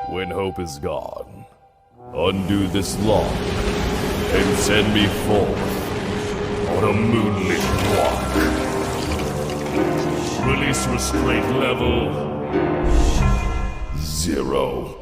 When hope is gone, undo this lock and send me forth on a moonlit walk. Release restraint level 0.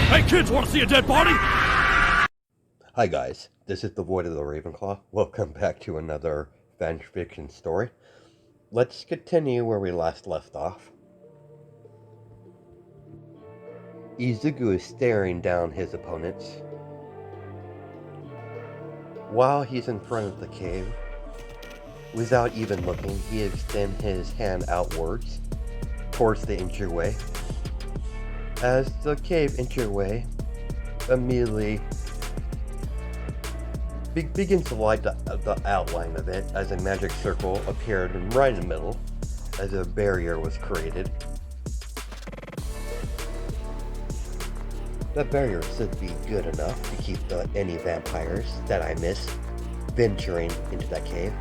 Hey kids, wanna see a dead body? Hi guys, this is the Void of the Ravenclaw. Welcome back to another fan fiction story. Let's continue where we last left off. Izuku is staring down his opponents. While he's in front of the cave, without even looking, he extends his hand outwards towards the entryway. As the cave entryway immediately begins to light the outline of it as a magic circle appeared right in the middle as a barrier was created. That barrier should be good enough to keep any vampires that I miss venturing into that cave,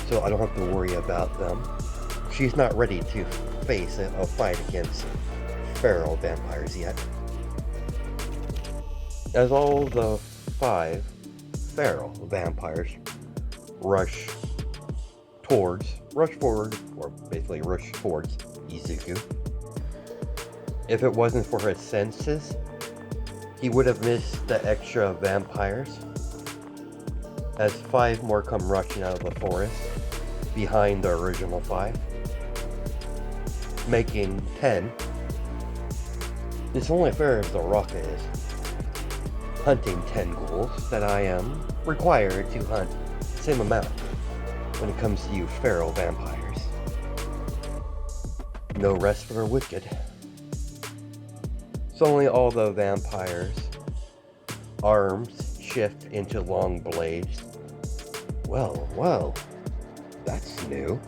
so I don't have to worry about them. She's not ready to face a fight against feral vampires yet. As all the 5 feral vampires rush forward, or basically rush towards Izuku. If it wasn't for his senses, he would have missed the extra vampires, as 5 more come rushing out of the forest behind the original 5, making 10. It's only fair if the Rocket is hunting 10 ghouls that I am required to hunt the same amount when it comes to you feral vampires. No rest for the wicked. Suddenly all the vampires' arms shift into long blades. Well, that's new.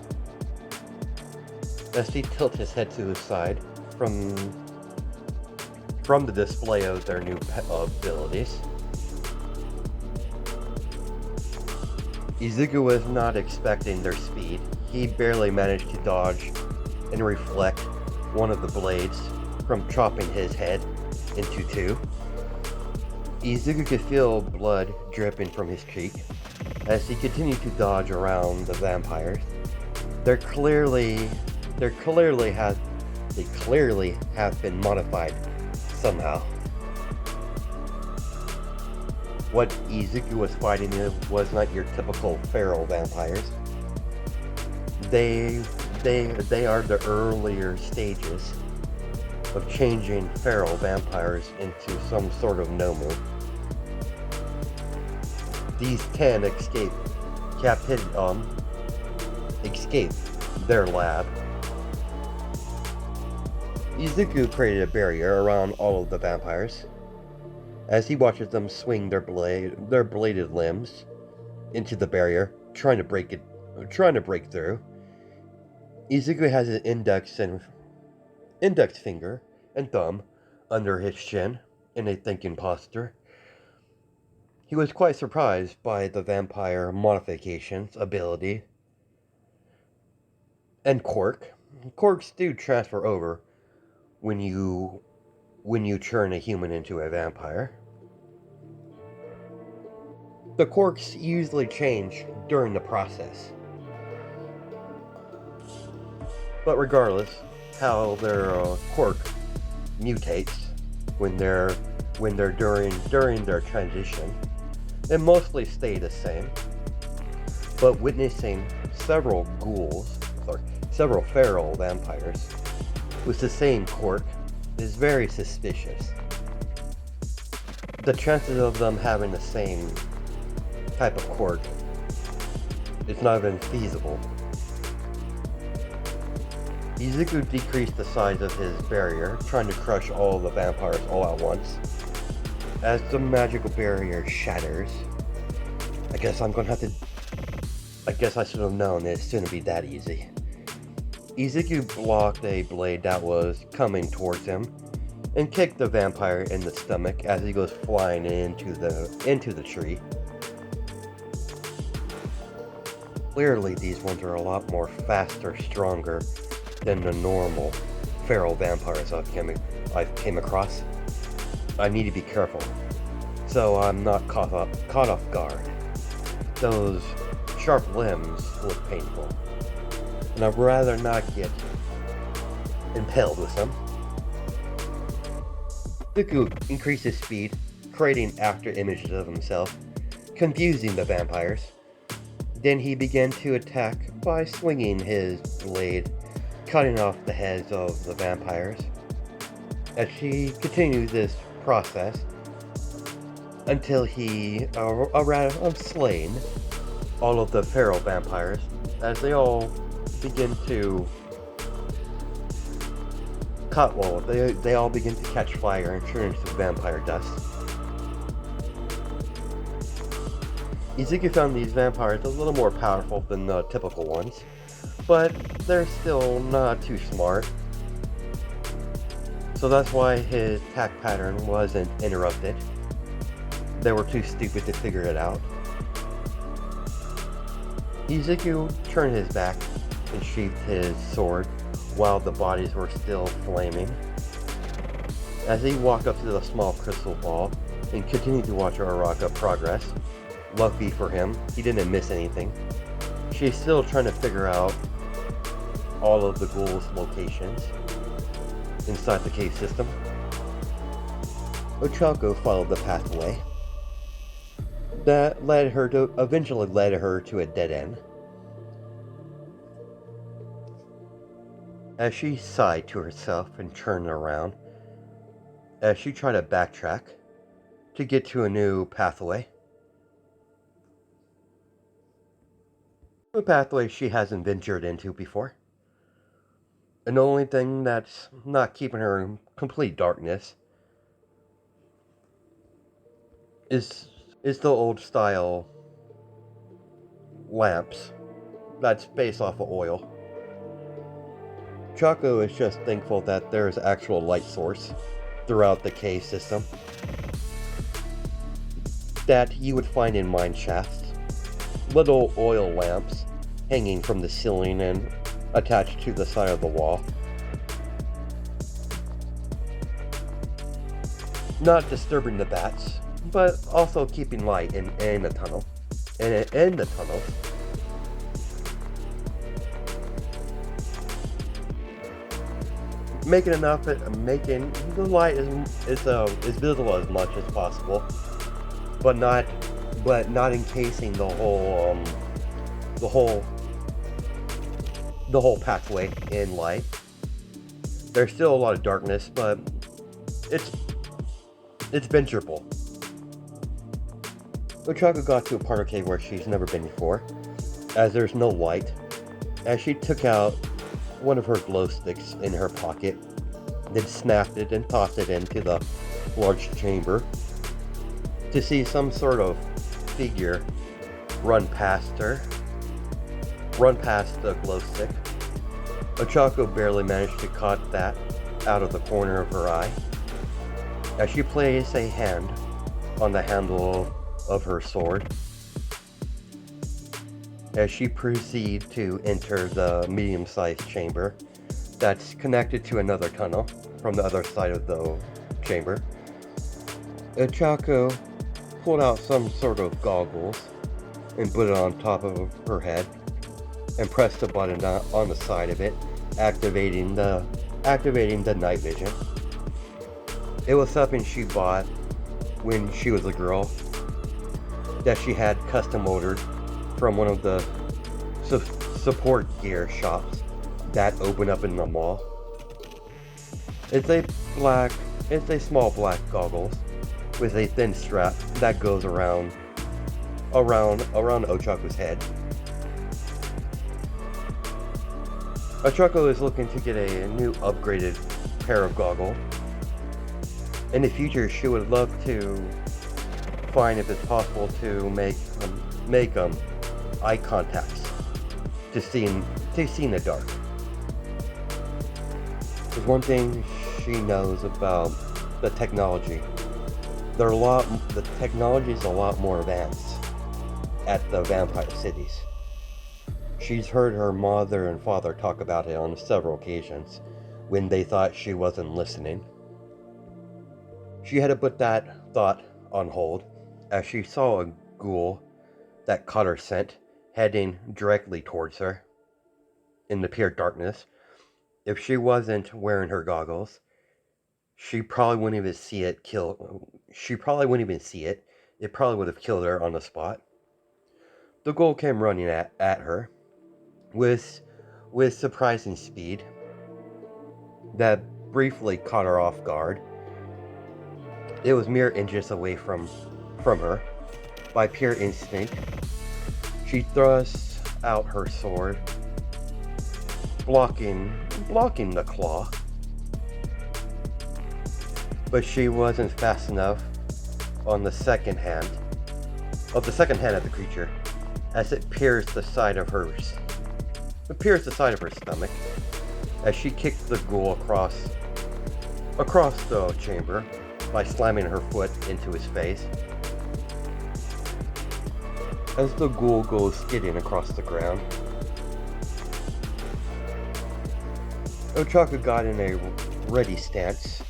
As he tilts his head to the side from the display of their new abilities. Izuku was not expecting their speed. He barely managed to dodge and reflect one of the blades from chopping his head into 2. Izuku could feel blood dripping from his cheek as he continued to dodge around the vampires. They clearly have been modified somehow. What Izuku was fighting was not your typical feral vampires. They are the earlier stages of changing feral vampires into some sort of nomu. These 10 escape their lab. Izuku created a barrier around all of the vampires as he watches them swing their bladed limbs into the barrier, trying to break through. Izuku has his index finger and thumb under his chin in a thinking posture. He was quite surprised by the vampire modifications ability and quirk. Quirks do transfer over when you turn a human into a vampire. The quirks usually change during the process. But regardless how their quirk mutates when they're during their transition, it mostly stay the same. But witnessing several feral vampires with the same quirk is very suspicious. The chances of them having the same type of quirk is not even feasible. Izuku decreased the size of his barrier, trying to crush all the vampires all at once. As the magical barrier shatters, I guess I'm gonna have to I guess I should have known it shouldn't be that easy. Izuku blocked a blade that was coming towards him and kicked the vampire in the stomach as he goes flying into the tree. Clearly these ones are a lot more faster, stronger than the normal feral vampires I've came across. I need to be careful, so I'm not caught off guard. Those sharp limbs look painful, and I'd rather not get impaled with them. Izuku increases speed, creating after images of himself, confusing the vampires. Then he began to attack by swinging his blade, cutting off the heads of the vampires. As he continued this process until he slain all of the feral vampires, as they all begin to they all begin to catch fire and turn into vampire dust. Izuku found these vampires a little more powerful than the typical ones, but they're still not too smart. So that's why his attack pattern wasn't interrupted. They were too stupid to figure it out. Izuku turned his back and sheathed his sword while the bodies were still flaming. As he walked up to the small crystal ball and continued to watch Araka progress, lucky for him, he didn't miss anything. She's still trying to figure out all of the ghouls' locations inside the cave system. Ochako followed the pathway that eventually led her to a dead end. As she sighed to herself and turned around, as she tried to backtrack to get to a new pathway. A pathway she hasn't ventured into before. And the only thing that's not keeping her in complete darkness is the old style lamps that's based off of oil. Ochako is just thankful that there is actual light source throughout the cave system that you would find in mine shafts. Little oil lamps hanging from the ceiling and attached to the side of the wall. Not disturbing the bats, but also keeping light in the tunnel. In the tunnels. Making the light as visible as much as possible, but not encasing the whole pathway in light. There's still a lot of darkness, but it's venturable. Ochako got to a part of the cave where she's never been before, as there's no light. As she took out one of her glow sticks in her pocket, then snapped it and tossed it into the large chamber, to see some sort of figure run past the glow stick. Ochako barely managed to catch that out of the corner of her eye, as she placed a hand on the handle of her sword, as she proceeded to enter the medium-sized chamber that's connected to another tunnel from the other side of the chamber. Ochako pulled out some sort of goggles and put it on top of her head and pressed the button on the side of it, activating the night vision. It was something she bought when she was a girl, that she had custom ordered from one of the support gear shops that open up in the mall. It's a small black goggles with a thin strap that goes around Ochako's head. Ochako is looking to get a new upgraded pair of goggles. In the future, she would love to find if it's possible to make them eye contacts to see in the dark. There's one thing she knows about the technology. The technology is a lot more advanced at the vampire cities. She's heard her mother and father talk about it on several occasions when they thought she wasn't listening. She had to put that thought on hold as she saw a ghoul that caught her scent heading directly towards her in the pure darkness. If she wasn't wearing her goggles, she probably wouldn't even see it. It probably would have killed her on the spot. The ghoul came running at her with surprising speed that briefly caught her off guard. It was mere inches away from her. By pure instinct, she thrusts out her sword, blocking the claw. But she wasn't fast enough on the second hand of the creature, as it pierced the side of her stomach, as she kicked the ghoul across the chamber by slamming her foot into his face. As the ghoul goes skidding across the ground, Ochako got in a ready stance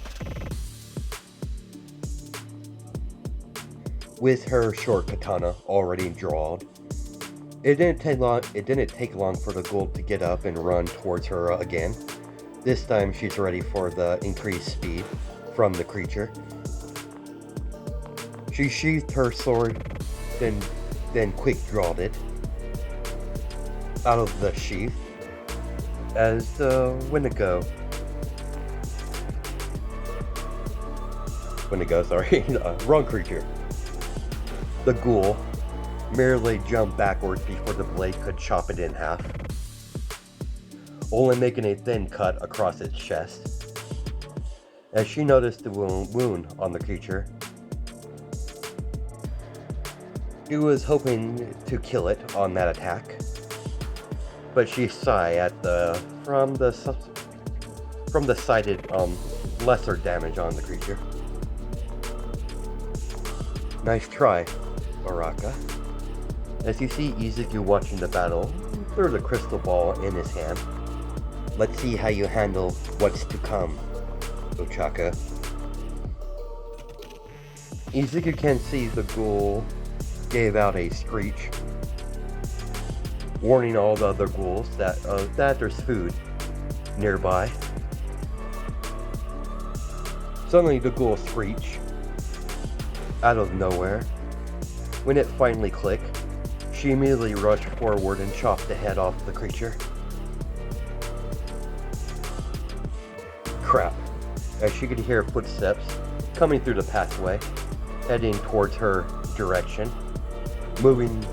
with her short katana already drawled. It didn't take long for the ghoul to get up and run towards her again. This time she's ready for the increased speed from the creature. She sheathed her sword, then quick drawed it out of the sheath as the Wendigo, wrong creature. The ghoul merely jumped backwards before the blade could chop it in half, only making a thin cut across its chest. As she noticed the wound on the creature, she was hoping to kill it on that attack, but she sighed from the sighted lesser damage on the creature. Nice try, Baraka. As you see Izuku watching the battle through the crystal ball in his hand. Let's see how you handle what's to come, Ochako. Izuku can see the ghoul gave out a screech, warning all the other ghouls that there's food nearby. Suddenly the ghoul screeched out of nowhere. When it finally clicked, she immediately rushed forward and chopped the head off the creature. Crap, as she could hear footsteps coming through the pathway, heading towards her direction, moving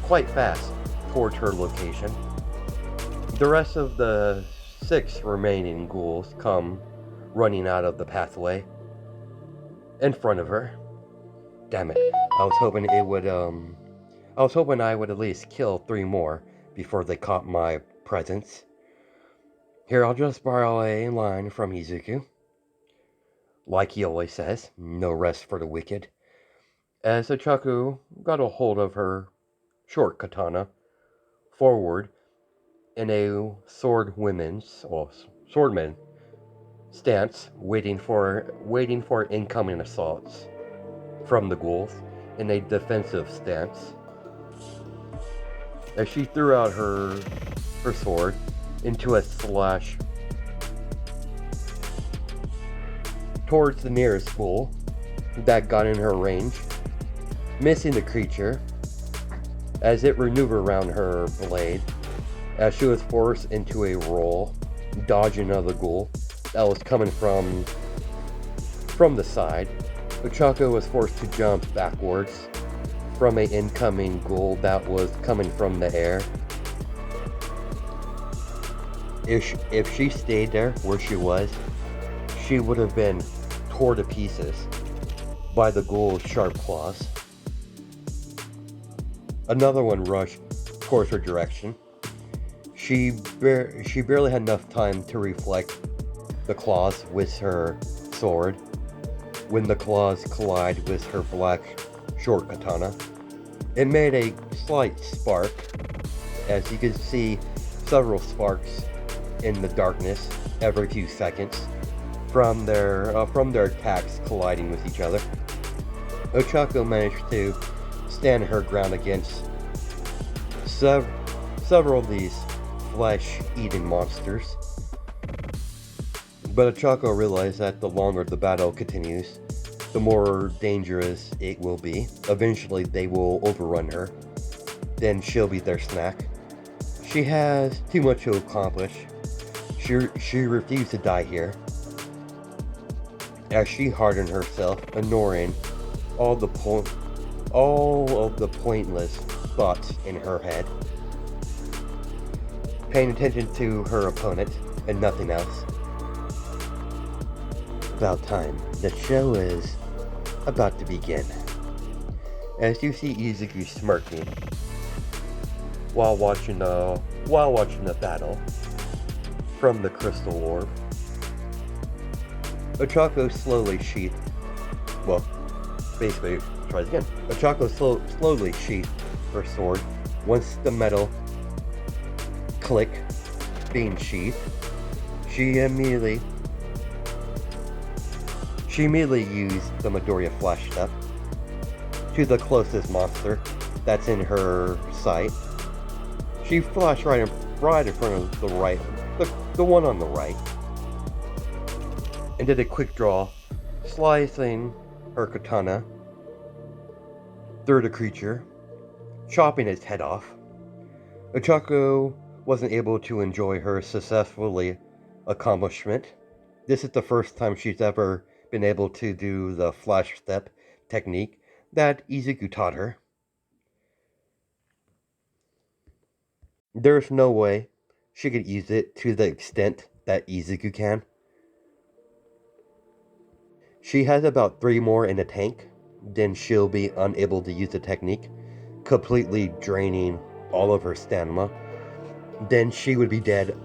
quite fast towards her location. The rest of the 6 remaining ghouls come running out of the pathway in front of her. Damn it, I was hoping I would at least kill 3 more before they caught my presence. Here, I'll just borrow a line from Izuku. Like he always says, no rest for the wicked. As Ochako got a hold of her short katana forward in a swordman stance, waiting for incoming assaults from the ghouls in a defensive stance. As she threw out her sword into a slash towards the nearest ghoul that got in her range, missing the creature as it maneuvered around her blade, as she was forced into a roll, dodging another ghoul that was coming from the side. Ochako was forced to jump backwards from an incoming ghoul that was coming from the air. If she stayed there where she was, she would have been torn to pieces by the ghoul's sharp claws. Another one rushed towards her direction. She barely had enough time to reflect the claws with her sword when the claws collide with her black short katana. It made a slight spark, as you can see several sparks in the darkness every few seconds from their attacks colliding with each other. Ochako managed to stand her ground against several of these flesh-eating monsters. But Ochako realized that the longer the battle continues, the more dangerous it will be. Eventually they will overrun her. Then she'll be their snack. She has too much to accomplish. She refused to die here, as she hardened herself, ignoring all of the pointless thoughts in her head, paying attention to her opponent and nothing else. About time. The show is about to begin. As you see Izuku smirking while watching the battle from the crystal orb, Ochako slowly slowly sheathed her sword. Once the metal click being sheathed, she immediately used the Midoriya flash step to the closest monster that's in her sight. She flashed right in front of the one on the right, and did a quick draw, slicing her katana through the creature, chopping its head off. Ochako wasn't able to enjoy her successfully accomplishment. This is the first time she's ever been able to do the flash step technique that Izuku taught her. There's no way she could use it to the extent that Izuku can. She has about 3 more in the tank, then she'll be unable to use the technique, completely draining all of her stamina. Then she would be dead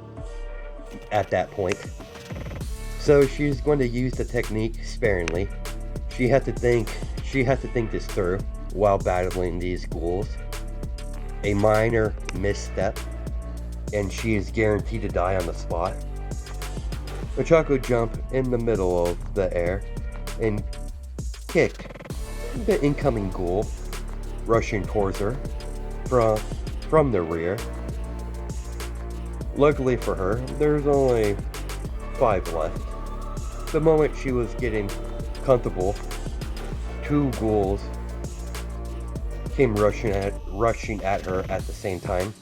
at that point. So she's going to use the technique sparingly. She has to think this through while battling these ghouls. A minor misstep, and she is guaranteed to die on the spot. Ochako jumped in the middle of the air and kicked the incoming ghoul, rushing towards her from the rear. Luckily for her, there's only 5 left. The moment she was getting comfortable, 2 ghouls came rushing at her at the same time.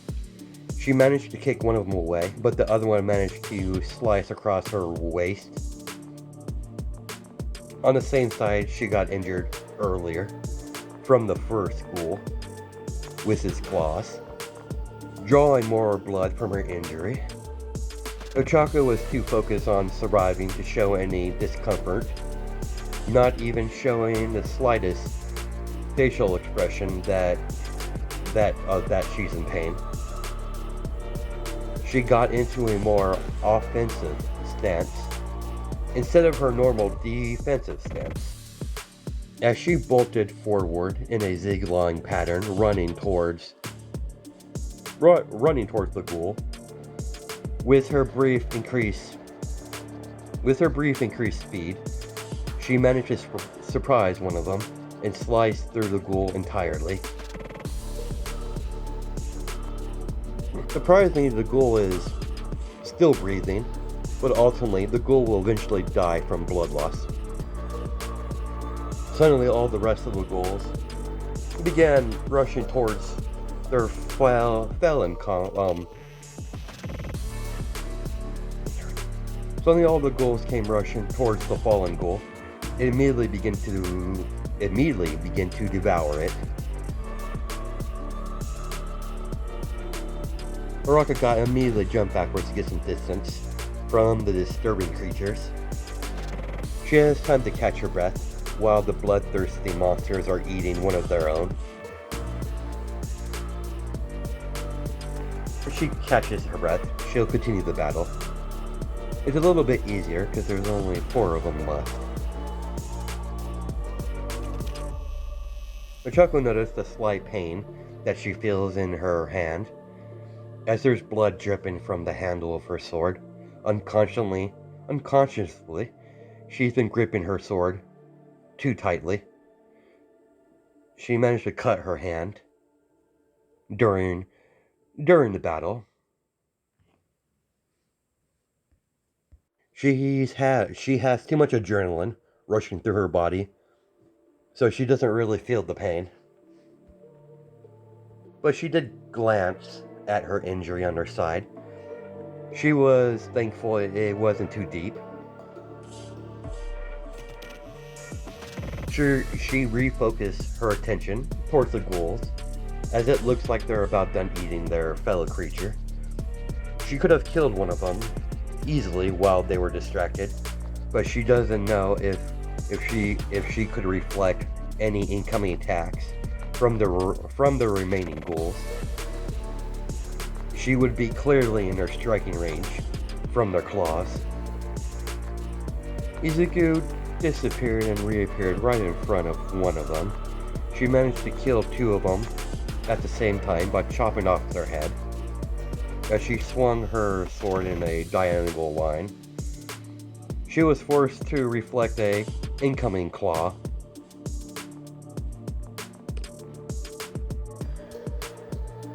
She managed to kick one of them away, but the other one managed to slice across her waist. On the same side she got injured earlier from the first ghoul with his claws, drawing more blood from her injury. Ochako was too focused on surviving to show any discomfort, not even showing the slightest facial expression that she's in pain. She got into a more offensive stance instead of her normal defensive stance, as she bolted forward in a zigzag pattern, running towards the ghoul. With her brief increased speed, she managed to surprise one of them and slice through the ghoul entirely. Surprisingly, the ghoul is still breathing, but ultimately the ghoul will eventually die from blood loss. Suddenly, all the rest of the ghouls began rushing towards their fallen Suddenly all the ghouls came rushing towards the fallen ghoul. It immediately began to devour it. Araka immediately jumped backwards to get some distance from the disturbing creatures. She has time to catch her breath while the bloodthirsty monsters are eating one of their own. she catches her breath, she'll continue the battle. It's a little bit easier because there's only 4 of them left. Ochako noticed the slight pain that she feels in her hand as there's blood dripping from the handle of her sword. Unconsciously, she's been gripping her sword too tightly. She managed to cut her hand during the battle. She has too much adrenaline rushing through her body, so she doesn't really feel the pain. But she did glance at her injury on her side. She was thankful it wasn't too deep. She refocused her attention towards the ghouls, as it looks like they're about done eating their fellow creature. She could have killed one of them easily while they were distracted, but she doesn't know if she could reflect any incoming attacks from the remaining ghouls. She would be clearly in their striking range from their claws. Izuku disappeared and reappeared right in front of one of them. She managed to kill 2 of them at the same time by chopping off their head, as she swung her sword in a diagonal line. She was forced to reflect a incoming claw.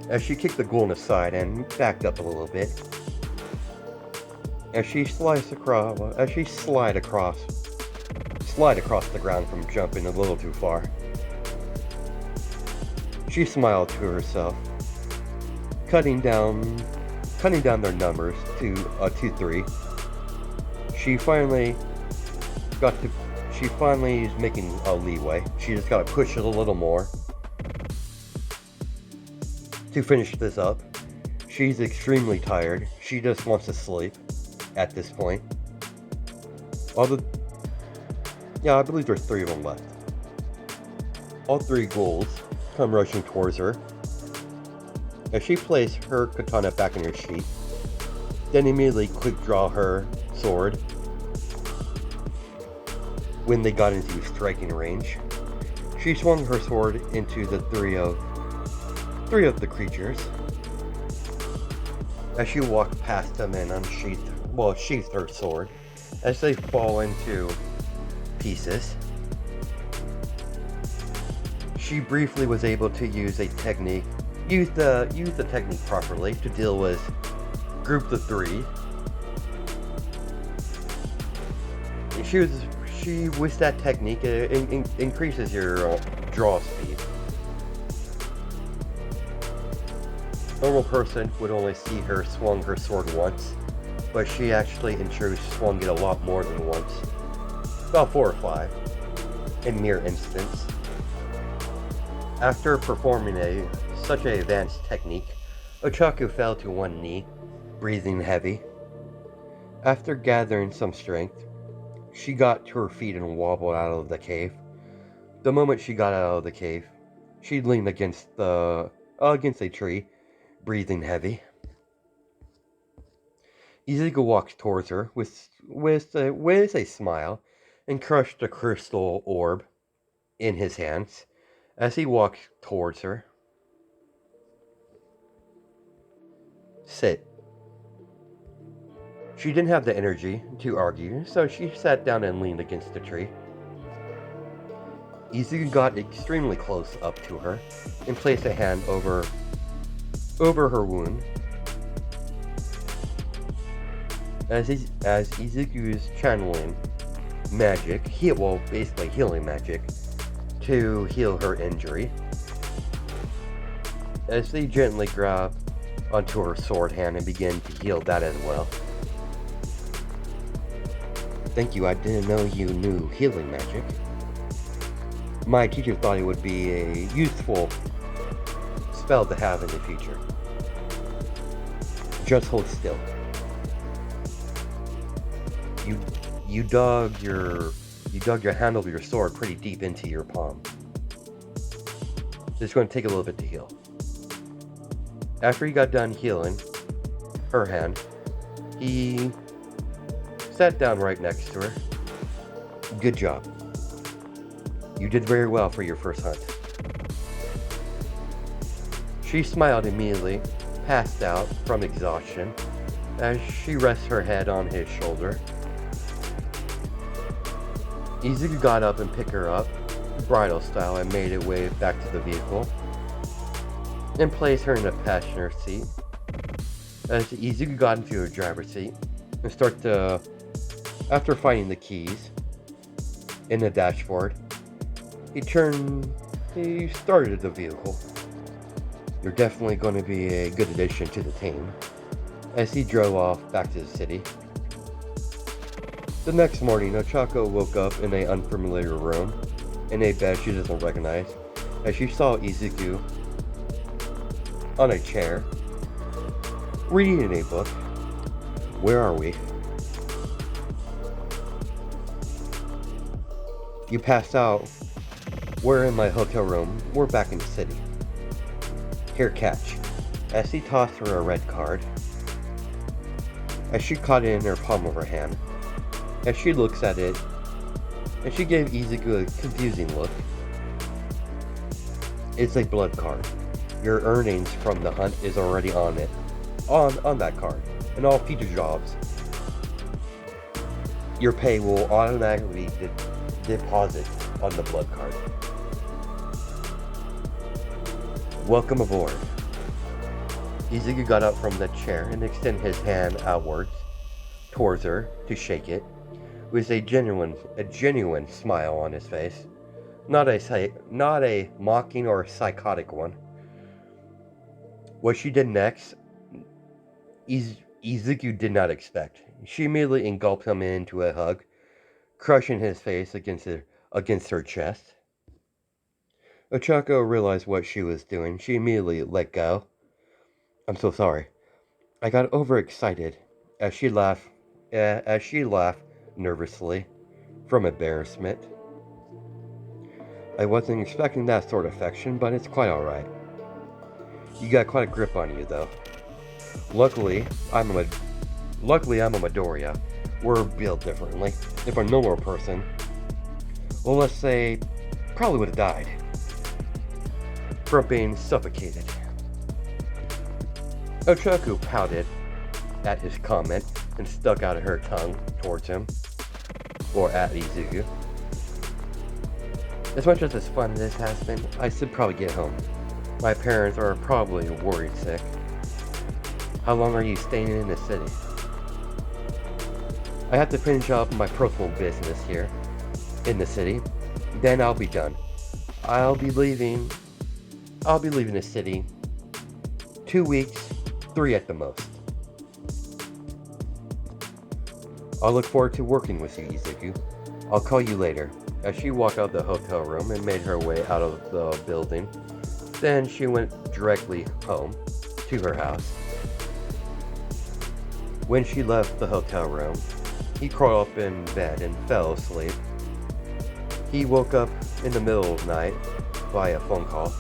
As she kicked the ghoul aside and backed up a little bit, as she slid across the ground from jumping a little too far. She smiled to herself, cutting down their numbers to 2-3. She finally is making a leeway. She just gotta push it a little more to finish this up. She's extremely tired. She just wants to sleep at this point. I believe there's 3 of them left. All 3 ghouls come rushing towards her as she placed her katana back in her sheath, then immediately quick draw her sword when they got into striking range. She swung her sword into the 3 of the creatures. As she walked past them and sheathed her sword, as they fall into pieces. She briefly was able to use the technique properly to deal with groups of 3. With that technique, it increases your draw speed. Normal person would only see her swung her sword once, but she actually in truth swung it a lot more than once. About 4 or 5 in mere instance. After performing such an advanced technique, Ochako fell to one knee, breathing heavy. After gathering some strength, she got to her feet and wobbled out of the cave. The moment she got out of the cave, she leaned against a tree, breathing heavy. Izuku walked towards her with a smile and crushed the crystal orb in his hands as he walked towards her. Sit. She didn't have the energy to argue, so she sat down and leaned against the tree. Izuku got extremely close up to her and placed a hand over her wound. As Izuku is channeling magic, basically healing magic, to heal her injury. As they gently grab onto her sword hand and begin to heal that as well. Thank you, I didn't know you knew healing magic. My teacher thought it would be a useful spell to have in the future. Just hold still. You dug your handle of your sword pretty deep into your palm. It's going to take a little bit to heal. After he got done healing her hand, he sat down right next to her. Good job. You did very well for your first hunt. She smiled immediately, passed out from exhaustion, as she rests her head on his shoulder. Izuku got up and picked her up, bridal style, and made her way back to the vehicle, and placed her in the passenger seat. As Izuku got into her driver's seat, and after finding the keys in the dashboard, he started the vehicle. You're definitely going to be a good addition to the team, as he drove off back to the city. The next morning, Ochako woke up in an unfamiliar room, in a bed she doesn't recognize, as she saw Izuku on a chair, reading a book. Where are we? You passed out. We're in my hotel room. We're back in the city. Here, catch. As he tossed her a red card, as she caught it in her palm of her hand, as she looks at it, and she gave Izuku a confusing look. It's a blood card. Your earnings from the hunt is already on it, on that card, and all future jobs. Your pay will automatically deposit on the blood card. Welcome aboard. Izuku got up from the chair and extended his hand outwards towards her to shake it, with a genuine smile on his face, not a mocking or psychotic one. What she did next, Izuku did not expect. She immediately engulfed him into a hug, crushing his face against her chest. Ochako realized what she was doing. She immediately let go. I'm so sorry. I got overexcited, as she laughed nervously from embarrassment. I wasn't expecting that sort of affection, but it's quite alright. You got quite a grip on you, though. Luckily, I'm a Midoriya. We're built differently. If a normal person, well, let's say, probably would have died from being suffocated. Ochako pouted at his comment and stuck out her tongue towards him, or at Izuku. As much as fun as this has been, I should probably get home. My parents are probably worried sick. How long are you staying in the city? I have to finish up my personal business here in the city. Then I'll be done. I'll be leaving the city 2 weeks, 3 at the most. I'll look forward to working with you, Izuku. I'll call you later. As she walked out of the hotel room and made her way out of the building, then she went directly home to her house. When she left the hotel room, he crawled up in bed and fell asleep. He woke up in the middle of the night by a phone call,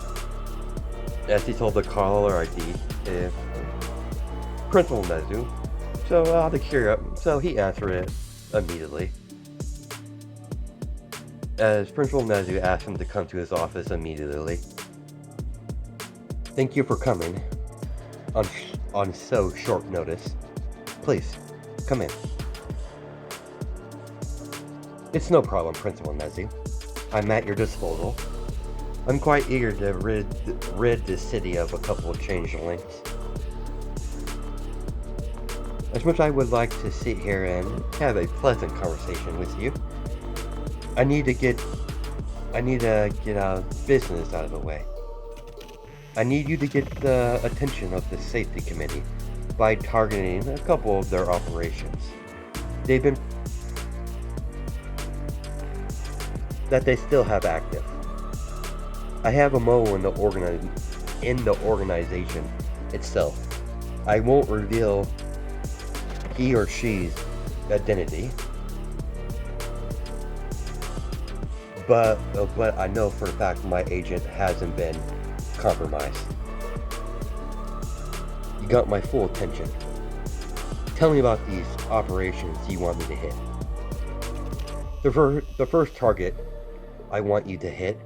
as he told the caller ID Principal Nezu. So he answered it immediately, as Principal Nezu asked him to come to his office immediately. Thank you for coming on so short notice. Please, come in. It's no problem, Principal Nezu. I'm at your disposal. I'm quite eager to rid the city of a couple of changelings. As much as I would like to sit here and have a pleasant conversation with you, I need to get business out of the way. I need you to get the attention of the safety committee by targeting a couple of their operations. They still have active. I have a mole in the organization itself. I won't reveal he or she's identity, but I know for a fact my agent hasn't been compromised. You got my full attention. Tell me about these operations you want me to hit. The first target I want you to hit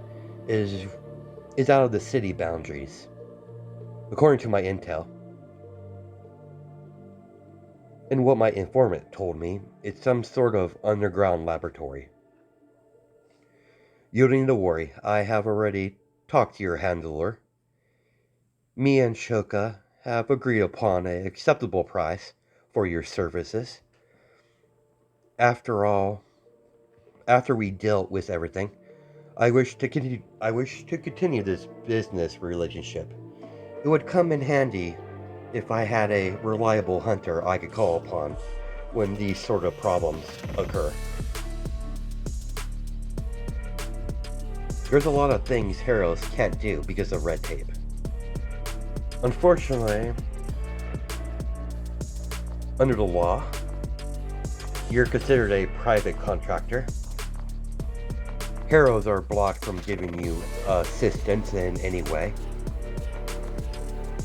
is out of the city boundaries. According to my intel, and what my informant told me, it's some sort of underground laboratory. You don't need to worry, I have already talked to your handler. Me and Shoka have agreed upon an acceptable price for your services. After all, after we dealt with everything, I wish to continue this business relationship. It would come in handy if I had a reliable hunter I could call upon when these sort of problems occur. There's a lot of things heroes can't do because of red tape. Unfortunately, under the law, you're considered a private contractor. Heroes are blocked from giving you assistance in any way,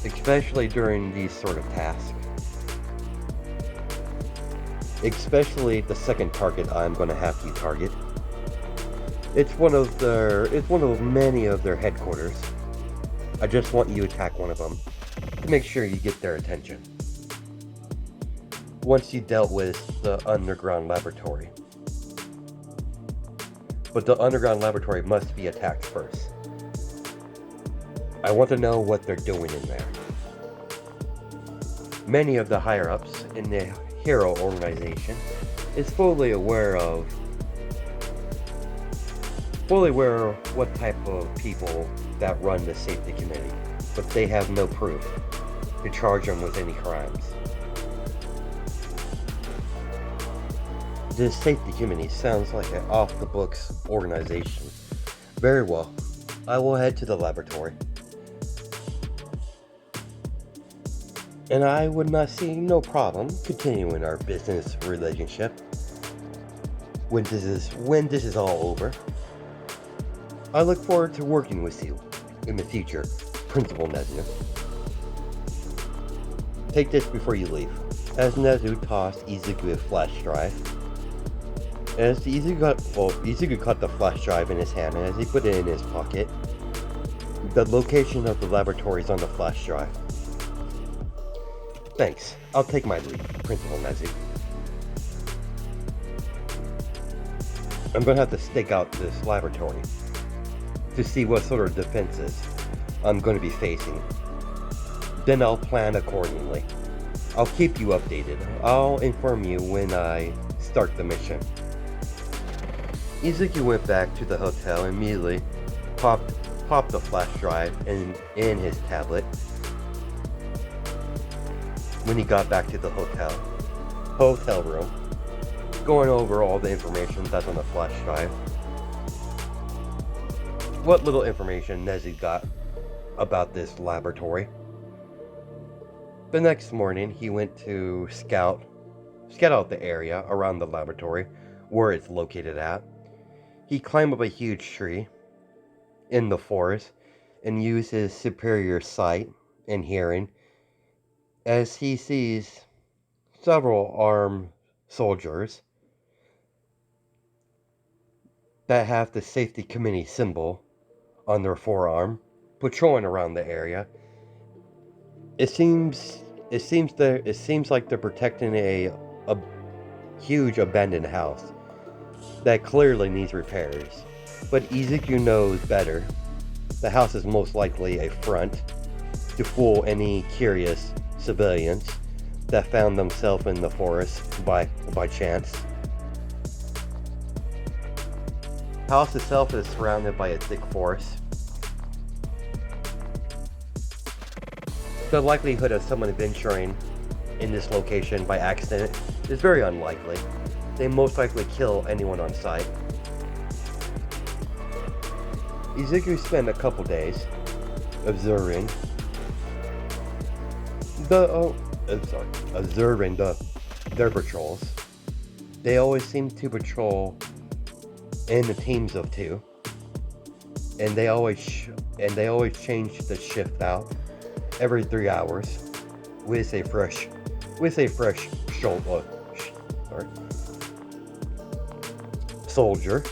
especially during these sort of tasks. Especially the second target I'm going to have you target. It's one of many of their headquarters. I just want you to attack one of them to make sure you get their attention. Once you dealt with the underground laboratory. But the underground laboratory must be attacked first. I want to know what they're doing in there. Many of the higher-ups in the hero organization is fully aware of what type of people that run the safety committee, but they have no proof to charge them with any crimes. This safety committee sounds like an off-the-books organization. Very well, I will head to the laboratory. And I would not see no problem continuing our business relationship when this is all over. I look forward to working with you in the future, Principal Nezu. Take this before you leave. As Nezu tossed Izuku a flash drive, Izuku caught the flash drive in his hand, and as he put it in his pocket, the location of the laboratory is on the flash drive. Thanks. I'll take my leave, Principal Nezu. I'm gonna have to stake out this laboratory to see what sort of defenses I'm going to be facing. Then I'll plan accordingly. I'll keep you updated. I'll inform you when I start the mission. Izuku went back to the hotel and immediately popped the flash drive in his tablet. When he got back to the hotel room, going over all the information that's on the flash drive. What little information Nezu got about this laboratory. The next morning, he went to scout out the area around the laboratory, where it's located at. He climbed up a huge tree in the forest and used his superior sight and hearing as he sees several armed soldiers that have the safety committee symbol on their forearm, patrolling around the area. It seems like they're protecting a huge abandoned house that clearly needs repairs. But Izuku knows better. The house is most likely a front to fool any curious civilians that found themselves in the forest by chance. The house itself is surrounded by a thick forest. The likelihood of someone venturing in this location by accident is very unlikely. They most likely kill anyone on sight. Izuku spent a couple days observing their patrols. They always seem to patrol in the teams of two, and they always change the shift out every 3 hours. with a fresh shoulder, soldier.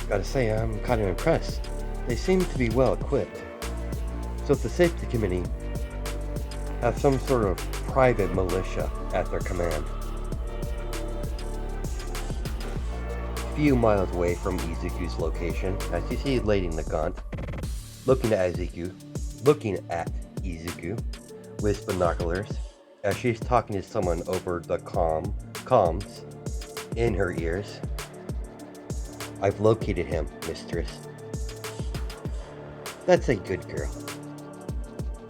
Gotta say, I'm kind of impressed. They seem to be well equipped. So if the safety committee have some sort of private militia at their command. A few miles away from Izuku's location, as you see Lady Nagant looking at Izuku with binoculars as she's talking to someone over the comms in her ears. I've located him, mistress. That's a good girl.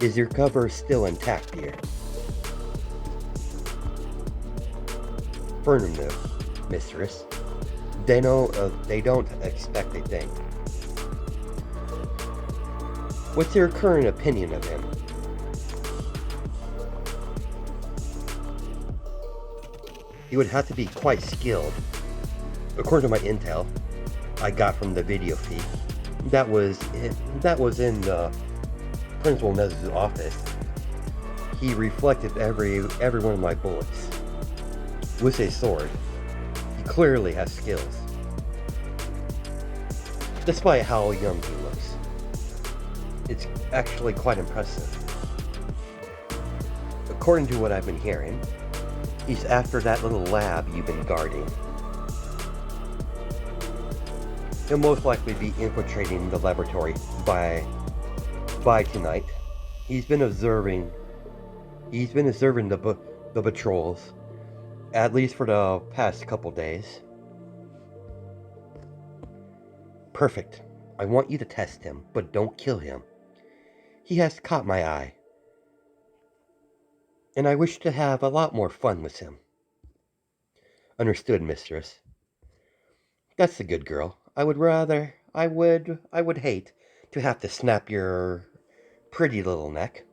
Is your cover still intact, dear? Fernum knew, mistress. They don't expect a thing. What's your current opinion of him? He would have to be quite skilled. According to my intel I got from the video feed, that was in the Principal Nezu's office. He reflected every one of my bullets with a sword. He clearly has skills, despite how young he looks. It's actually quite impressive. According to what I've been hearing, he's after that little lab you've been guarding. He'll most likely be infiltrating the laboratory by tonight. He's been observing the patrols, at least for the past couple days. Perfect. I want you to test him, but don't kill him. He has caught my eye, and I wish to have a lot more fun with him. Understood, mistress. That's a good girl. I would hate to have to snap your pretty little neck.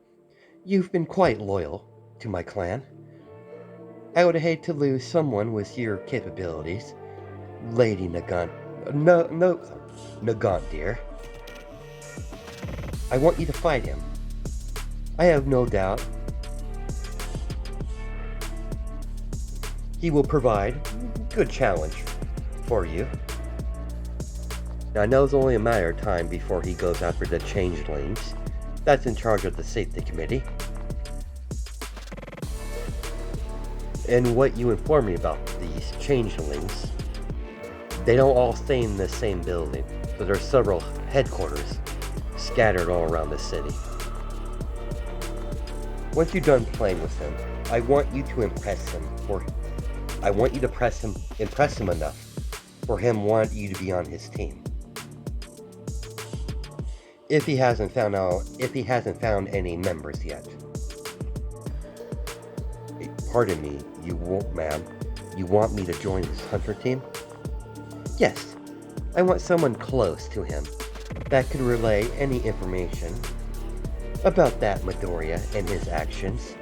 You've been quite loyal to my clan. I would hate to lose someone with your capabilities, Lady Nagant. Nagant, dear. I want you to fight him. I have no doubt he will provide a good challenge for you. Now I know it's only a matter of time before he goes after the changelings. That's in charge of the safety committee. And what you informed me about these changelings, they don't all stay in the same building, so there's several headquarters scattered all around the city. Once you're done playing with him, I want you to impress him enough for him want you to be on his team. If he hasn't found any members yet. Pardon me, you won't, ma'am. You want me to join his hunter team? Yes. I want someone close to him that could relay any information about that Midoriya and his actions.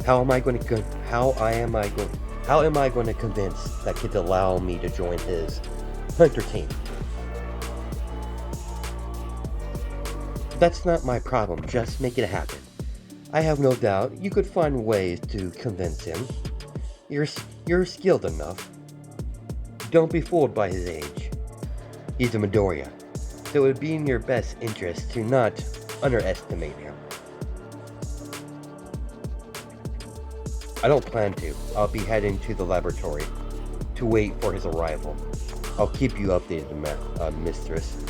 How am I going to convince that kid to allow me to join his hunter team? That's not my problem, just make it happen. I have no doubt you could find ways to convince him. You're skilled enough. Don't be fooled by his age. He's a Midoriya, so it would be in your best interest to not underestimate him. I don't plan to. I'll be heading to the laboratory to wait for his arrival. I'll keep you updated, mistress.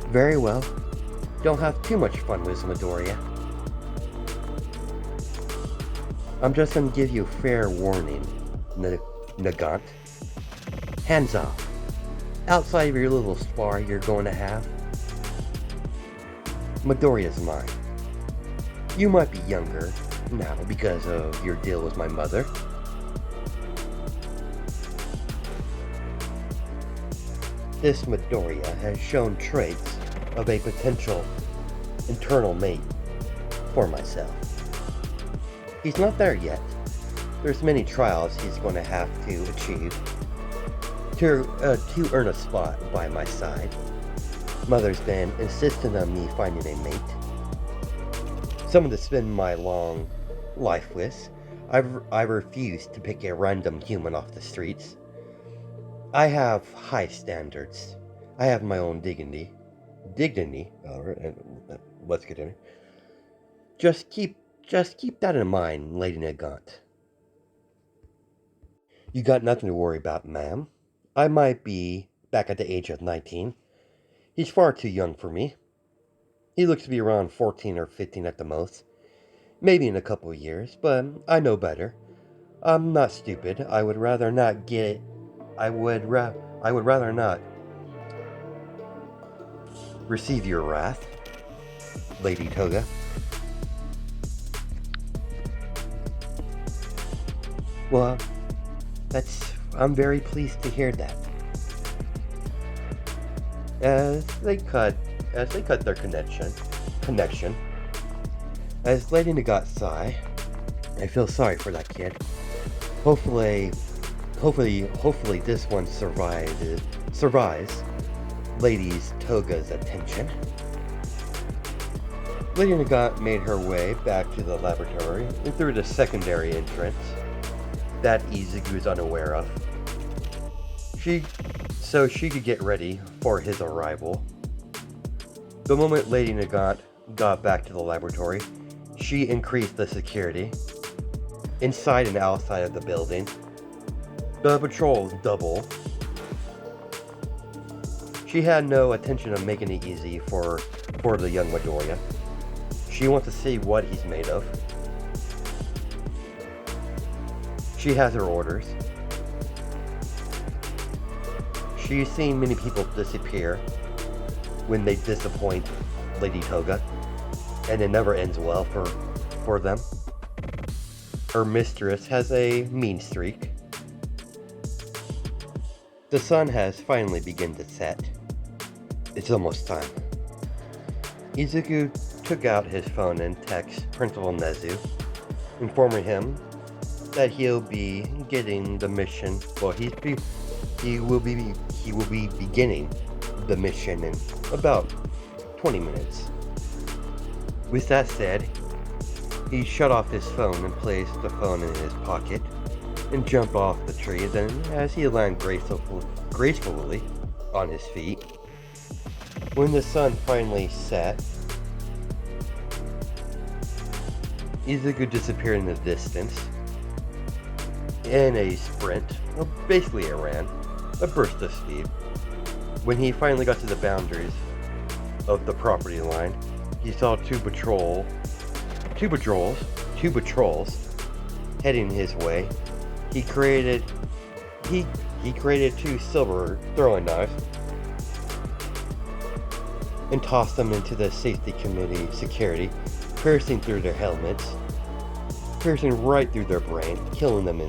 Very well. Don't have too much fun with Midoriya. I'm just gonna give you fair warning, Nagant. Hands off. Outside of your little spar you're going to have, Midoriya's mine. You might be younger now because of your deal with my mother. This Midoriya has shown traits of a potential internal mate for myself. He's not there yet. There's many trials he's going to have to achieve to earn a spot by my side. Mother's been insistent on me finding a mate. Someone to spend my long life with. I refuse to pick a random human off the streets. I have high standards. I have my own dignity. Alright, let's continue. Just keep that in mind, Lady Nagant. You got nothing to worry about, ma'am. I might be back at the age of 19. He's far too young for me. He looks to be around 14 or 15 at the most. Maybe in a couple of years, but I know better. I'm not stupid. I would rather not receive your wrath, Lady Toga. Well, I'm very pleased to hear that. As they cut their connection, as Lady Nagant sigh, I feel sorry for that kid. Hopefully this one survives Lady Toga's attention. Lady Nagant made her way back to the laboratory and through the secondary entrance that Izuku is unaware of. So she could get ready for his arrival. The moment Lady Nagant got back to the laboratory, she increased the security inside and outside of the building. The patrols double. She had no intention of making it easy for the young Midoriya. She wants to see what he's made of. She has her orders. She's seen many people disappear when they disappoint Lady Toga, and it never ends well for them. Her mistress has a mean streak. The sun has finally begun to set. It's almost time. Izuku took out his phone and texted Principal Nezu, informing him that he'll be getting the mission. Well, he will be beginning the mission in about 20 minutes. With that said, he shut off his phone and placed the phone in his pocket and jumped off the tree. Then, as he landed gracefully on his feet, when the sun finally set, Izuku disappeared in the distance in a sprint, well, basically a ran, a burst of speed. When he finally got to the boundaries of the property line, he saw two patrols heading his way. He created two silver throwing knives and tossed them into the safety committee security, piercing through their helmets, piercing right through their brain, killing them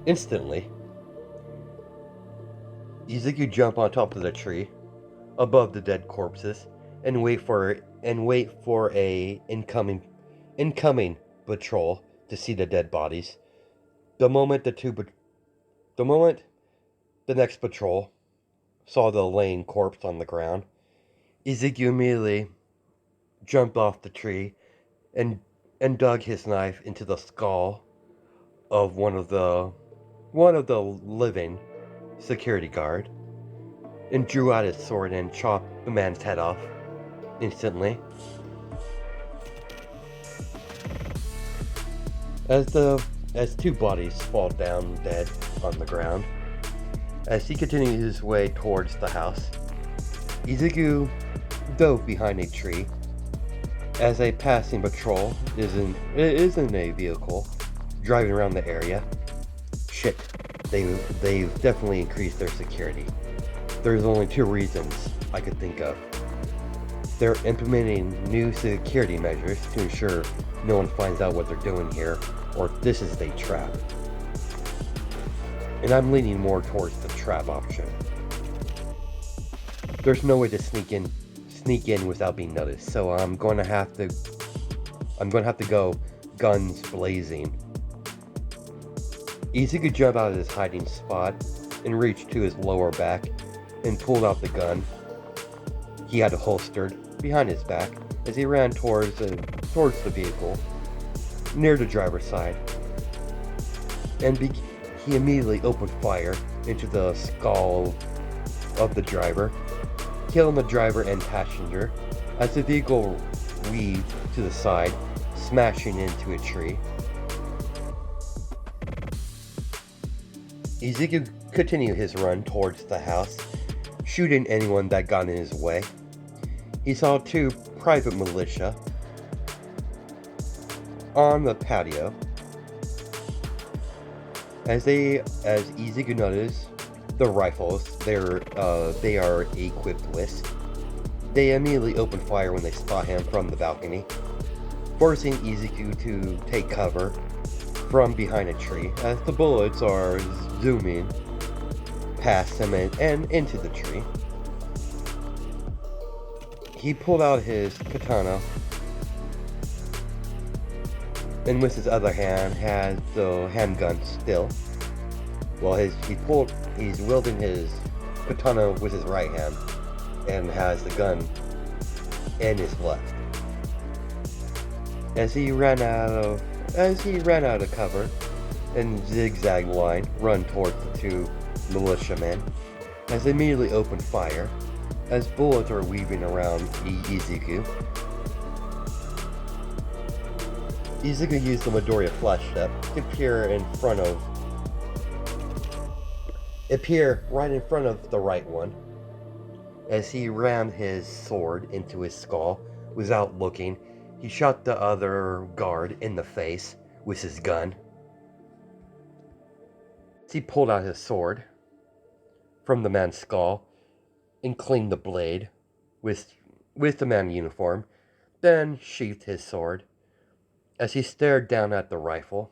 instantly. Izuku jumped on top of the tree, above the dead corpses, and wait for a incoming patrol to see the dead bodies. The moment the next patrol saw the laying corpse on the ground, Izuku immediately jumped off the tree and dug his knife into the skull of one of the living security guard, and drew out his sword and chopped the man's head off instantly. As two bodies fall down dead on the ground, as he continued his way towards the house, Izuku dove behind a tree. As a passing patrol is in a vehicle driving around the area. Shit, they've definitely increased their security. There's only two reasons I could think of. They're implementing new security measures to ensure no one finds out what they're doing here, or this is a trap. And I'm leaning more towards the trap option. There's no way to sneak in without being noticed, so I'm going to have to go guns blazing. Izuku jumped out of his hiding spot and reached to his lower back and pulled out the gun he had holstered behind his back as he ran towards the vehicle near the driver's side, and he immediately opened fire into the skull of the driver, killing the driver and passenger as the vehicle weaved to the side, smashing into a tree. Izuku continued his run towards the house, shooting anyone that got in his way. He saw two private militia on the patio. As Izuku noticed the rifles they are equipped with, they immediately open fire when they spot him from the balcony, forcing Izuku to take cover from behind a tree as the bullets are zooming past him and into the tree. He pulled out his katana, and with his other hand has the handgun still. Well, he's wielding his katana with his right hand and has the gun in his left. As he ran out of cover and zigzag line run towards the two militiamen, as they immediately opened fire as bullets are weaving around Izuku. Izuku used the Midoriya flash step to appear right in front of the right one. As he rammed his sword into his skull without looking, he shot the other guard in the face with his gun. He pulled out his sword from the man's skull and cleaned the blade with the man in uniform, then sheathed his sword as he stared down at the rifle.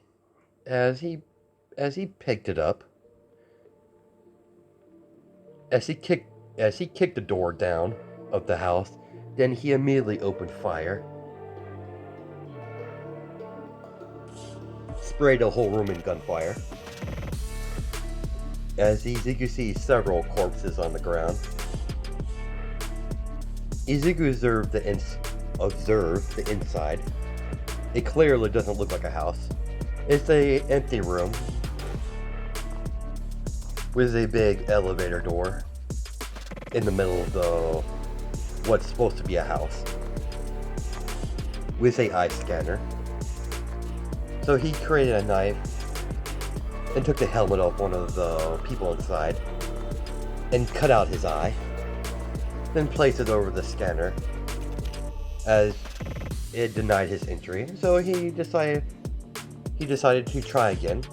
As he picked it up, as he kicked the door down of the house, then he immediately opened fire, sprayed the whole room in gunfire. As Izuku sees several corpses on the ground, Izuku observed the inside. It clearly doesn't look like a house. It's an empty room with a big elevator door in the middle of what's supposed to be a house, with a eye scanner. So he created a knife and took the helmet off one of the people inside and cut out his eye, then placed it over the scanner as it denied his entry. So he decided to try again,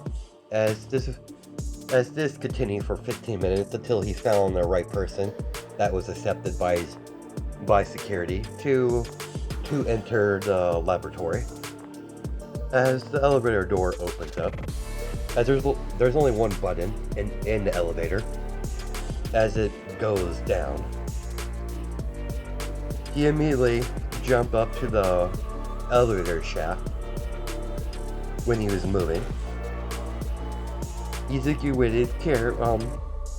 as this continued for 15 minutes until he found the right person that was accepted by security to enter the laboratory. As the elevator door opens up, as there's only one button in the elevator, as it goes down, he immediately jumped up to the elevator shaft when he was moving. Izuku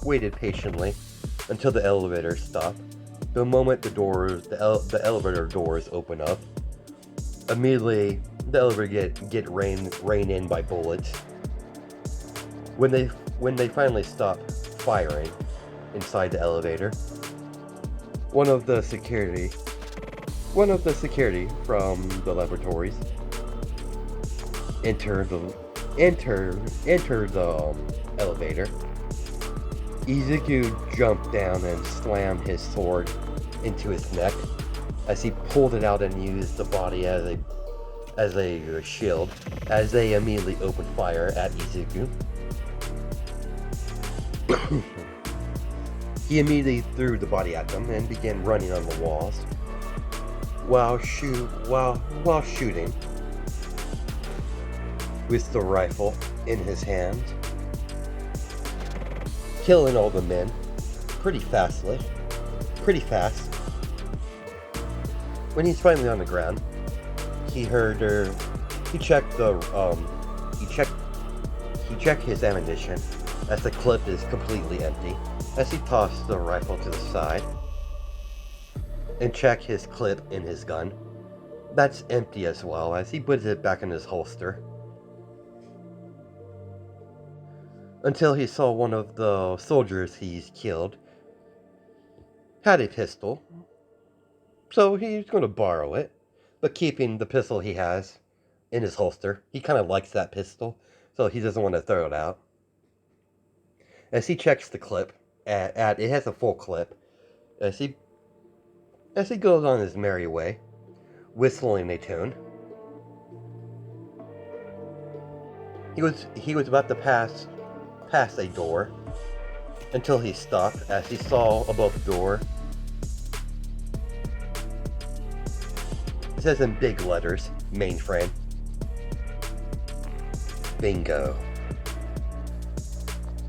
waited patiently until the elevator stopped. The moment the elevator doors open up, immediately the elevator get rained in by bullets. When they finally stopped firing inside the elevator, one of the security from the laboratories entered the elevator. Izuku jumped down and slammed his sword into his neck as he pulled it out and used the body as a shield as they immediately opened fire at Izuku. He immediately threw the body at them and began running on the walls while shooting with the rifle in his hand, killing all the men pretty fast. When he's finally on the ground, he checked his ammunition as the clip is completely empty, as he tosses the rifle to the side and checks his clip in his gun. That's empty as well, as he puts it back in his holster. Until he saw one of the soldiers he's killed had a pistol, so he's going to borrow it, but keeping the pistol he has in his holster. He kind of likes that pistol, so he doesn't want to throw it out. As he checks the clip, it has a full clip, as he goes on his merry way, whistling a tune. He was about to pass a door until he stopped, as he saw above the door, it says in big letters, mainframe. Bingo.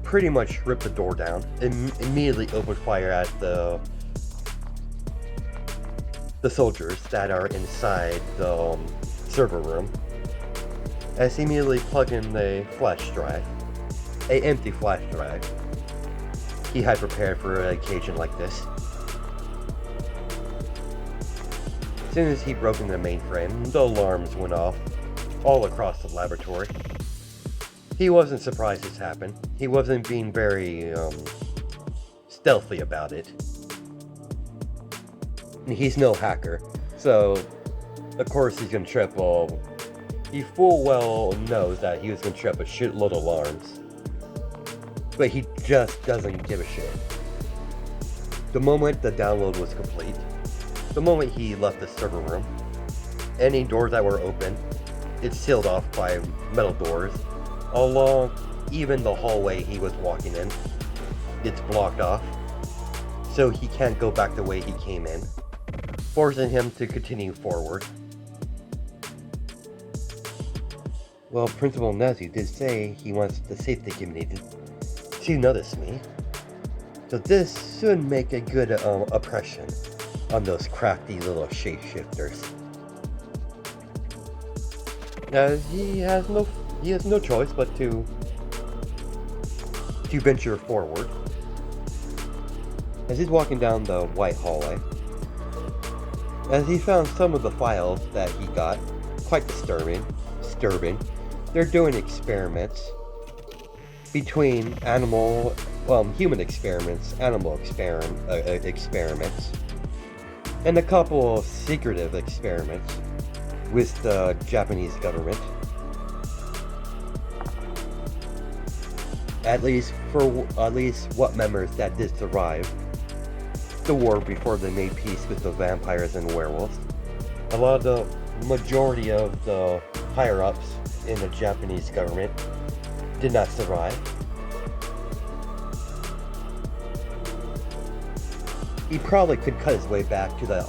Pretty much ripped the door down, and immediately opened fire at the soldiers that are inside the server room, as he immediately plugged in a flash drive, a empty flash drive he had prepared for an occasion like this. As soon as he broke into the mainframe, the alarms went off all across the laboratory. He wasn't surprised this happened. He wasn't being very stealthy about it. He's no hacker, so of course he's gonna trip. He full well knows that he was gonna trip a shitload of alarms, but he just doesn't give a shit. The moment the download was complete, the moment he left the server room, any doors that were open, it's sealed off by metal doors. Along even the hallway he was walking in, it's blocked off, so he can't go back the way he came in, forcing him to continue forward. Well, Principal Nezu did say he wants the safety committee to notice me, so this should make a good impression on those crafty little shapeshifters. He has no choice but to venture forward. As he's walking down the white hallway, as he found some of the files that he got quite disturbing. They're doing experiments between human experiments, animal experiments, and a couple of secretive experiments with the Japanese government. At least what members that did survive the war before they made peace with the vampires and werewolves. A lot of the majority of the higher-ups in the Japanese government did not survive. He probably could cut his way back to the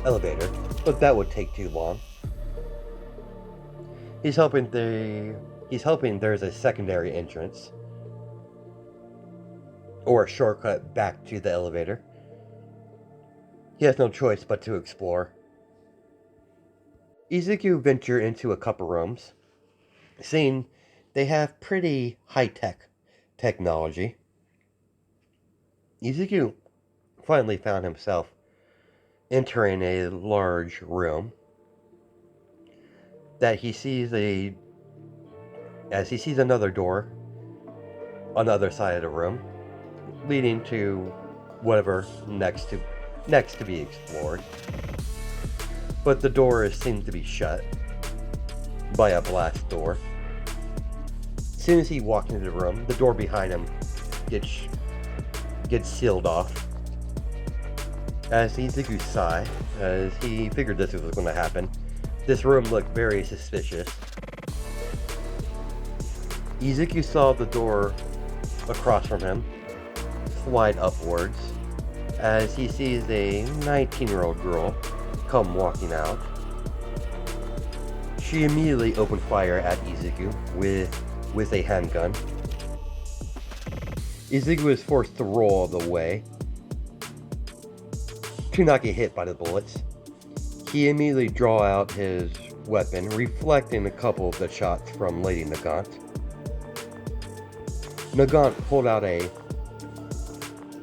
elevator, but that would take too long. He's hoping there's a secondary entrance or a shortcut back to the elevator. He has no choice but to explore. Izuku ventured into a couple rooms, seeing they have pretty high-tech technology. Izuku finally found himself entering a large room that he sees another door on the other side of the room, leading to whatever next to be explored. But the door seems to be shut by a blast door. As soon as he walked into the room, the door behind him gets sealed off. As Izuku sighed, as he figured this was going to happen, this room looked very suspicious. Izuku saw the door across from him slide upwards as he sees a 19-year-old girl come walking out. She immediately opened fire at Izuku with a handgun. Izuku was forced to roll the way to not get hit by the bullets. He immediately draw out his weapon, reflecting a couple of the shots from Lady Nagant. Nagant pulled out a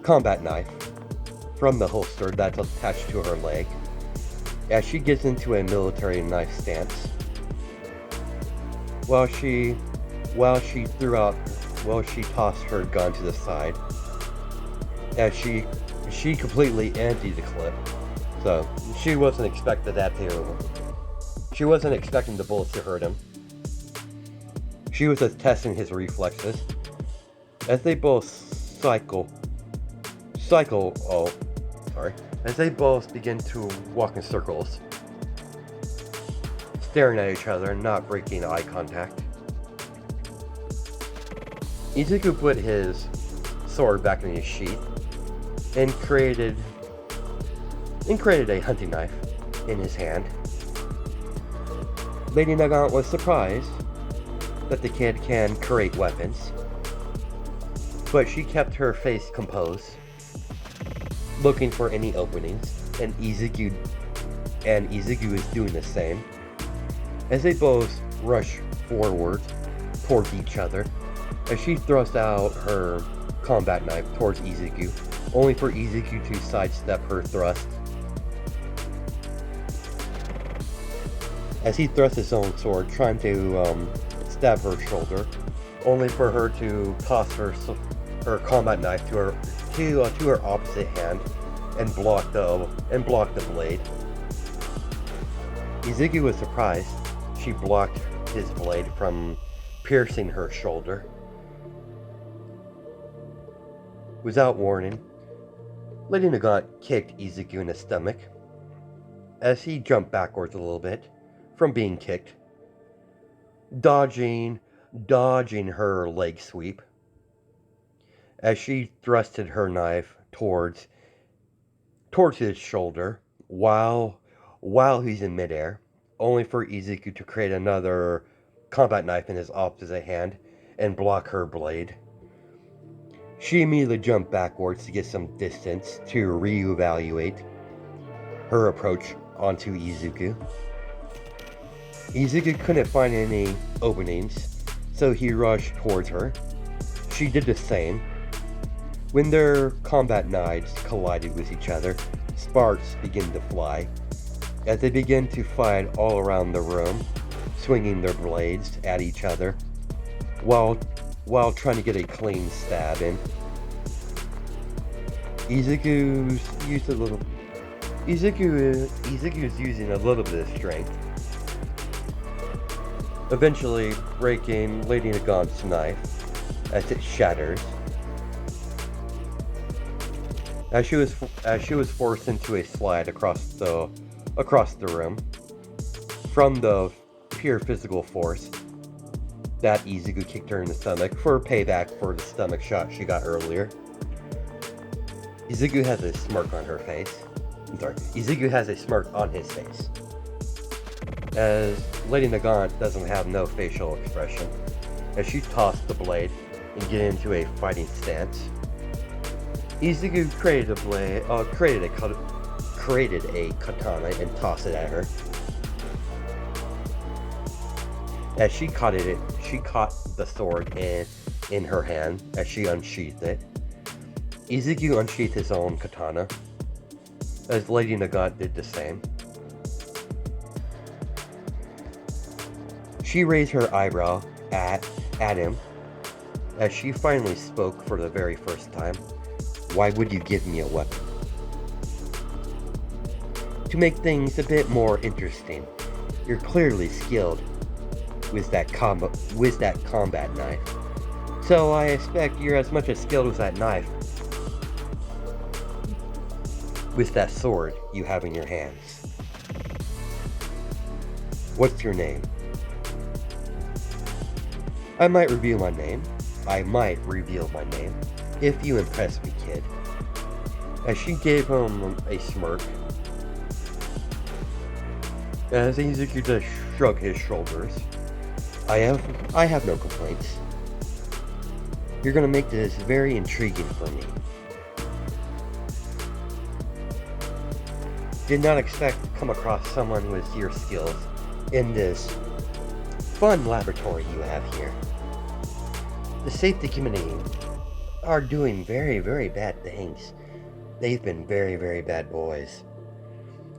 combat knife from the holster that's attached to her leg as she gets into a military knife stance. While she tossed her gun to the side as she completely emptied the clip. So she wasn't expecting the bullets to hurt him. She was just testing his reflexes as they both as they both begin to walk in circles, staring at each other and not breaking eye contact. Izuku put his sword back in his sheath and created a hunting knife in his hand. Lady Nagant was surprised that the kid can create weapons, but she kept her face composed, looking for any openings, and Izuku is doing the same, as they both rush forward towards each other, as she thrusts out her combat knife towards Izuku, only for Izuku to sidestep her thrust. As he thrusts his own sword, trying to stab her shoulder, only for her to toss her combat knife to her opposite hand and block the blade. Izuku was surprised she blocked his blade from piercing her shoulder. Without warning, Lady Nagant kicked Izuku in the stomach as he jumped backwards a little bit from being kicked, dodging her leg sweep as she thrusted her knife towards his shoulder while he's in midair, only for Izuku to create another combat knife in his opposite hand and block her blade. She immediately jumped backwards to get some distance to reevaluate her approach onto Izuku. Izuku couldn't find any openings, so he rushed towards her. She did the same. When their combat knives collided with each other, sparks began to fly as they began to fight all around the room, swinging their blades at each other while trying to get a clean stab in. Izuku's using a little bit of strength, eventually breaking Lady Nagant's knife as it shatters. As she was forced into a slide across the room from the pure physical force that Izuku kicked her in the stomach for payback for the stomach shot she got earlier. Izuku has a smirk on her face. Izuku has a smirk on his face, as Lady Nagant doesn't have no facial expression as she tossed the blade and get into a fighting stance. Izuku created a katana and tossed it at her. As she caught the sword in her hand as she unsheathed it. Izuku unsheathed his own katana, as Lady Nagant did the same. She raised her eyebrow at him as she finally spoke for the very first time. "Why would you give me a weapon?" "To make things a bit more interesting. You're clearly skilled with that combat knife. So I expect you're as much as skilled with that knife with that sword you have in your hands. What's your name?" I might reveal my name if you impress me, kid. As she gave him a smirk, as Izuku just shrugged his shoulders. I have no complaints. You're gonna make this very intriguing for me. Did not expect to come across someone with your skills in this fun laboratory you have here. the safety committee are doing very, very bad things. They've been very, very bad boys.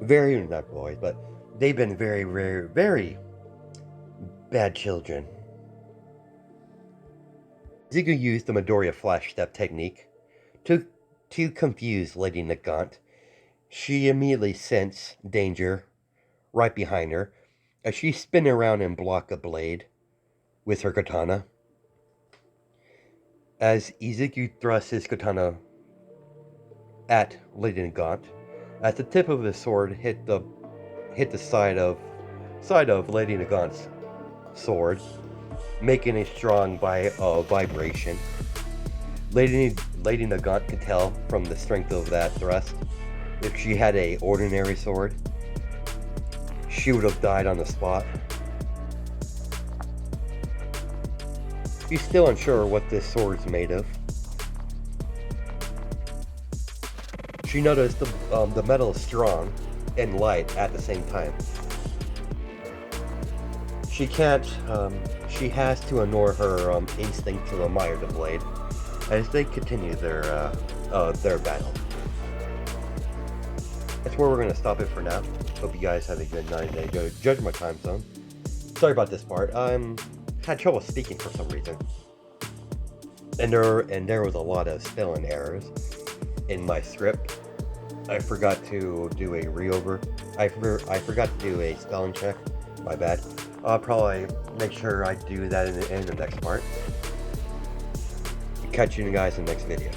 Very, not boys, but they've been very, very, very bad children. Izuku used the Midoriya flash step technique to confuse Lady Nagant. She immediately sensed danger right behind her as she spin around and block a blade with her katana. As Izuku thrusts his katana at Lady Nagant, as the tip of his sword hit the side of Lady Nagant's sword, making a strong vibration. Lady Nagant could tell from the strength of that thrust. If she had a ordinary sword, she would have died on the spot. She's still unsure what this sword's made of. She noticed the metal is strong and light at the same time. She can't, she has to ignore her instinct to admire the blade as they continue their battle. That's where we're going to stop it for now. Hope you guys have a good night and go judge my time zone. Sorry about this part. Had trouble speaking for some reason. And there was a lot of spelling errors in my script. I forgot to do a reover. I forgot to do a spelling check. My bad. I'll probably make sure I do that in the next part. Catch you guys in the next video.